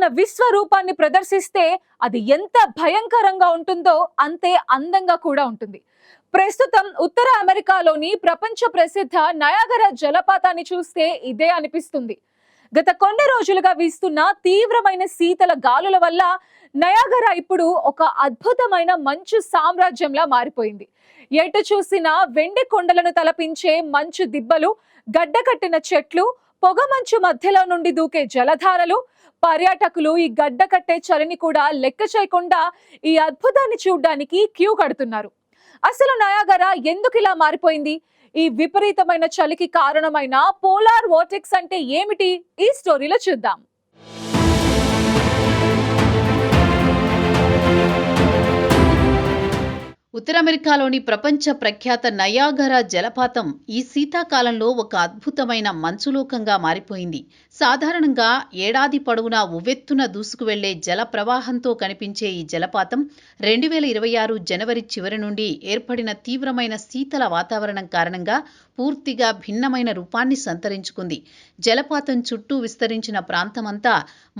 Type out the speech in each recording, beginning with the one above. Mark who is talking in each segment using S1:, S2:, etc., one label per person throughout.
S1: తన విశ్వరూపాన్ని ప్రదర్శిస్తే అది ఎంత భయంకరంగా ఉంటుందో అంతే అందంగా కూడా ఉంటుంది. ప్రస్తుతం ఉత్తర అమెరికాలోని ప్రపంచ ప్రసిద్ధ నయాగరా జలపాతాన్ని చూస్తే ఇదే అనిపిస్తుంది. గత కొన్ని రోజులుగా వీస్తున్న తీవ్రమైన శీతల గాలుల వల్ల నయాగరా ఇప్పుడు ఒక అద్భుతమైన మంచు సామ్రాజ్యంలా మారిపోయింది. ఎటు చూసినా వెండి కొండలను తలపించే మంచు దిబ్బలు, గడ్డకట్టిన చెట్లు, పొగమంచు మధ్యలో నుండి దూకే జలధారలు. పర్యాటకులు ఈ గడ్డకట్టే చలిని కూడా లెక్క చేయకుండా ఈ అద్భుతాన్ని చూడడానికి క్యూ కడుతున్నారు. అసలు నయాగరా ఎందుకు ఇలా మారిపోయింది? ఈ విపరీతమైన చలికి కారణమైన పోలార్ వోర్టెక్స్ అంటే ఏమిటి? ఈ స్టోరీలో చూద్దాం.
S2: ఉత్తర అమెరికాలోని ప్రపంచ ప్రఖ్యాత నయాగరా జలపాతం ఈ శీతాకాలంలో ఒక అద్భుతమైన మంచులోకంగా మారిపోయింది. సాధారణంగా ఏడాది పొడవునా ఉవ్వెత్తున దూసుకు వెళ్లే జల ప్రవాహంతో కనిపించే ఈ జలపాతం 2026 జనవరి చివరి నుండి ఏర్పడిన తీవ్రమైన శీతల వాతావరణం కారణంగా పూర్తిగా భిన్నమైన రూపాన్ని సంతరించుకుంది. జలపాతం చుట్టూ విస్తరించిన ప్రాంతమంతా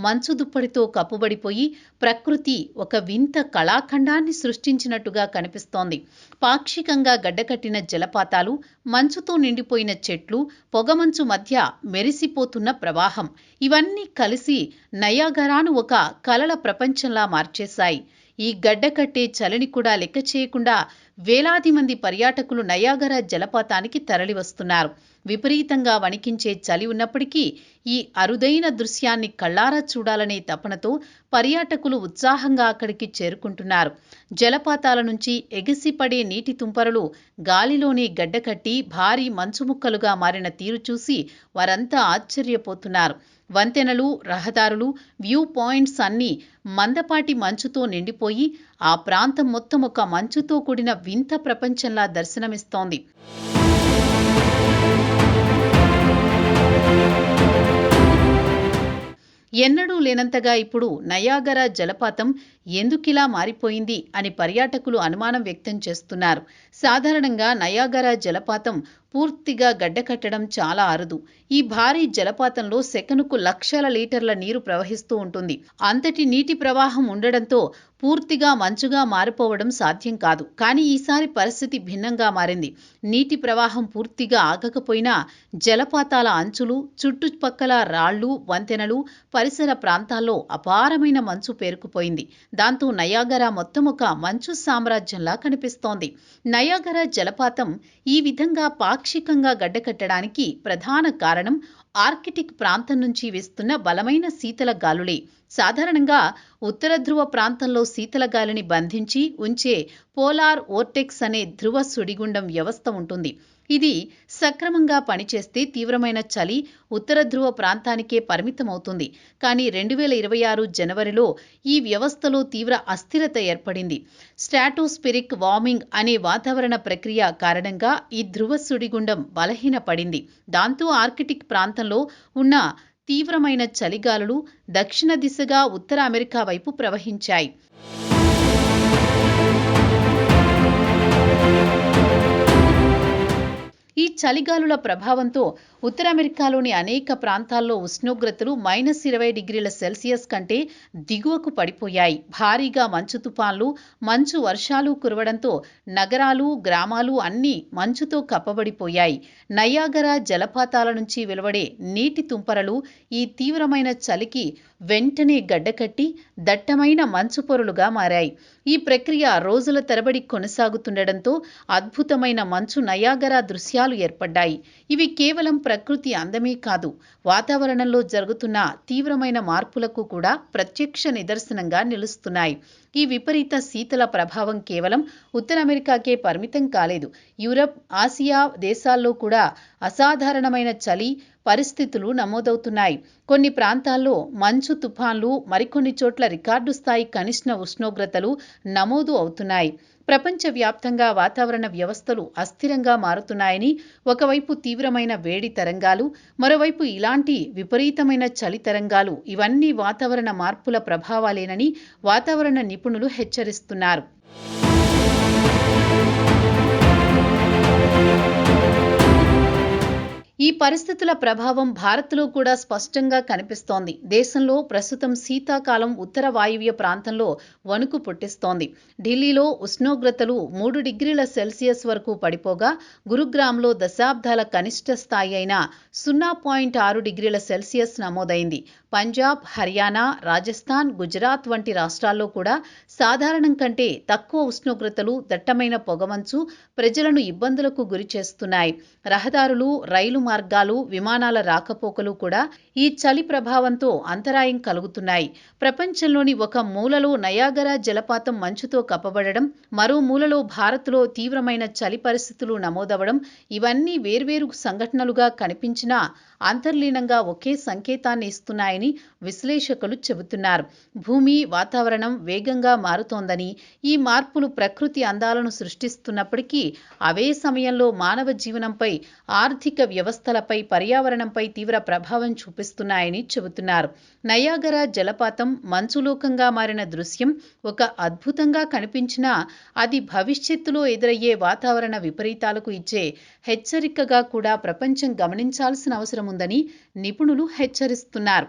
S2: మంచు దుప్పటితో కప్పుబడిపోయి ప్రకృతి ఒక వింత కళాఖండాన్ని సృష్టించినట్టుగా కనిపిస్తోంది. పాక్షికంగా గడ్డకట్టిన జలపాతాలు, మంచుతో నిండిపోయిన చెట్లు, పొగమంచు మధ్య మెరిసిపోతున్న ప్రవాహం ఇవన్నీ కలిసి నయాగరాను ఒక కలల ప్రపంచంలా మార్చేశాయి. ఈ గడ్డకట్టే చలిని కూడా లెక్క చేయకుండా వేలాది మంది పర్యాటకులు నయాగరా జలపాతానికి తరలివస్తున్నారు. విపరీతంగా వణికించే చలి ఉన్నప్పటికీ ఈ అరుదైన దృశ్యాన్ని కళ్ళారా చూడాలనే తపనతో పర్యాటకులు ఉత్సాహంగా అక్కడికి చేరుకుంటున్నారు. జలపాతాల నుంచి ఎగిసిపడే నీటి తుంపరలు గాలిలోనే గడ్డకట్టి భారీ మంచు ముక్కలుగా మారిన తీరు చూసి వారంతా ఆశ్చర్యపోతున్నారు. వంతెనలు, రహదారులు, వ్యూ పాయింట్స్ అన్నీ మందపాటి మంచుతో నిండిపోయి ఆ ప్రాంతం మొత్తం ఒక మంచుతో కూడిన వింత ప్రపంచంలా దర్శనమిస్తోంది. ఎన్నడూ లేనంతగా ఇప్పుడు నయాగరా జలపాతం ఎందుకిలా మారిపోయింది అని పర్యాటకులు అనుమానం వ్యక్తం చేస్తున్నారు. సాధారణంగా నయాగరా జలపాతం పూర్తిగా గడ్డకట్టడం చాలా అరుదు. ఈ భారీ జలపాతంలో సెకనుకు లక్షల లీటర్ల నీరు ప్రవహిస్తూ ఉంటుంది. అంతటి నీటి ప్రవాహం ఉండడంతో పూర్తిగా మంచుగా మారిపోవడం సాధ్యం కాదు. కానీ ఈసారి పరిస్థితి భిన్నంగా మారింది. నీటి ప్రవాహం పూర్తిగా ఆగకపోయినా జలపాతాల అంచులు, చుట్టుపక్కల రాళ్లు, వంతెనలు, పరిసర ప్రాంతాల్లో అపారమైన మంచు పేరుకుపోయింది. దాంతో నయాగరా మొత్తం ఒక మంచు సామ్రాజ్యంలా కనిపిస్తోంది. నయాగరా జలపాతం ఈ విధంగా పాక్షికంగా గడ్డకట్టడానికి ప్రధాన కారణం ఆర్కిటిక్ ప్రాంతం నుంచి వీస్తున్న బలమైన శీతల గాలులే. సాధారణంగా ఉత్తర ధ్రువ ప్రాంతంలో శీతల గాలిని బంధించి ఉంచే పోలార్ వోర్టెక్స్ అనే ధ్రువ సుడిగుండం వ్యవస్థ ఉంటుంది. ఇది సక్రమంగా పనిచేస్తే తీవ్రమైన చలి ఉత్తర ధ్రువ ప్రాంతానికే పరిమితమవుతుంది. కానీ 2026 జనవరిలో ఈ వ్యవస్థలో తీవ్ర అస్థిరత ఏర్పడింది. స్ట్రాటోస్ఫెరిక్ వార్మింగ్ అనే వాతావరణ ప్రక్రియ కారణంగా ఈ ధ్రువ సుడిగుండం బలహీనపడింది. దాంతో ఆర్కిటిక్ ప్రాంతంలో ఉన్న తీవ్రమైన చలిగాలులు దక్షిణ దిశగా ఉత్తర అమెరికా వైపు ప్రవహించాయి. ఈ చలిగాలుల ప్రభావంతో ఉత్తర అమెరికాలోని అనేక ప్రాంతాల్లో ఉష్ణోగ్రతలు -20°C కంటే దిగువకు పడిపోయాయి. భారీగా మంచు తుపాన్లు, మంచు వర్షాలు కురవడంతో నగరాలు, గ్రామాలు అన్నీ మంచుతో కప్పబడిపోయాయి. నయాగరా జలపాతాల నుంచి వెలువడే నీటి తుంపరలు ఈ తీవ్రమైన చలికి వెంటనే గడ్డకట్టి దట్టమైన మంచు పొరలుగా మారాయి. ఈ ప్రక్రియ రోజుల తరబడి కొనసాగుతుండటంతో అద్భుతమైన మంచు నయాగరా దృశ్యాలు ఏర్పడ్డాయి. ఇవి కేవలం ప్రకృతి అందమే కాదు, వాతావరణంలో జరుగుతున్న తీవ్రమైన మార్పులకు కూడా ప్రత్యక్ష నిదర్శనంగా నిలుస్తున్నాయి. ఈ విపరీత శీతల ప్రభావం కేవలం ఉత్తర అమెరికాకే పరిమితం కాలేదు. యూరప్, ఆసియా దేశాల్లో కూడా అసాధారణమైన చలి పరిస్థితులు నమోదవుతున్నాయి. కొన్ని ప్రాంతాల్లో మంచు తుఫాన్లు, మరికొన్ని చోట్ల రికార్డు స్థాయి కనిష్ట ఉష్ణోగ్రతలు నమోదు అవుతున్నాయి. ప్రపంచవ్యాప్తంగా వాతావరణ వ్యవస్థలు అస్థిరంగా మారుతున్నాయని, ఒకవైపు తీవ్రమైన వేడి తరంగాలు, మరోవైపు ఇలాంటి విపరీతమైన చలి తరంగాలు ఇవన్నీ వాతావరణ మార్పుల ప్రభావాలేనని వాతావరణ నిపుణులు హెచ్చరిస్తున్నారు. ఈ ఈ పరిస్థితుల ప్రభావం భారత్లో కూడా స్పష్టంగా కనిపిస్తోంది. దేశంలో ప్రస్తుతం శీతాకాలం ఉత్తర వాయువ్య ప్రాంతంలో వణుకు పుట్టిస్తోంది. ఢిల్లీలో ఉష్ణోగ్రతలు 3 డిగ్రీల సెల్సియస్ వరకు పడిపోగా, గురుగ్రామ్లో దశాబ్దాల కనిష్ట స్థాయి అయిన 0.6 డిగ్రీల సెల్సియస్ నమోదైంది. పంజాబ్, హర్యానా, రాజస్థాన్, గుజరాత్ వంటి రాష్ట్రాల్లో కూడా సాధారణం కంటే తక్కువ ఉష్ణోగ్రతలు, దట్టమైన పొగమంచు ప్రజలను ఇబ్బందులకు గురి చేస్తున్నాయి. రహదారులు, రైలు మార్గాలు, విమానాల రాకపోకలు కూడా ఈ చలి ప్రభావంతో అంతరాయం కలుగుతున్నాయి. ప్రపంచంలోని ఒక మూలలో నయాగరా జలపాతం మంచుతో కప్పబడడం, మరో మూలలో భారత్లో తీవ్రమైన చలి పరిస్థితులు నమోదవడం, ఇవన్నీ వేర్వేరు సంఘటనలుగా కనిపించినా అంతర్లీనంగా ఒకే సంకేతాన్ని ఇస్తున్నాయని విశ్లేషకులు చెబుతున్నారు. భూమి, వాతావరణం వేగంగా మారుతోందని, ఈ మార్పులు ప్రకృతి అందాలను సృష్టిస్తున్నప్పటికీ అవే సమయంలో మానవ జీవనంపై, ఆర్థిక వ్యవస్థలపై, పర్యావరణంపై తీవ్ర ప్రభావం చూపిస్తున్నాయని చెబుతున్నారు. నయాగరా జలపాతం మంచులోకంగా మారిన దృశ్యం ఒక అద్భుతంగా కనిపించినా అది భవిష్యత్తులో ఎదురయ్యే వాతావరణ విపరీతాలకు ఇచ్చే హెచ్చరికగా కూడా ప్రపంచం గమనించాల్సిన అవసరం ఉందని నిపుణులు హెచ్చరిస్తున్నారు.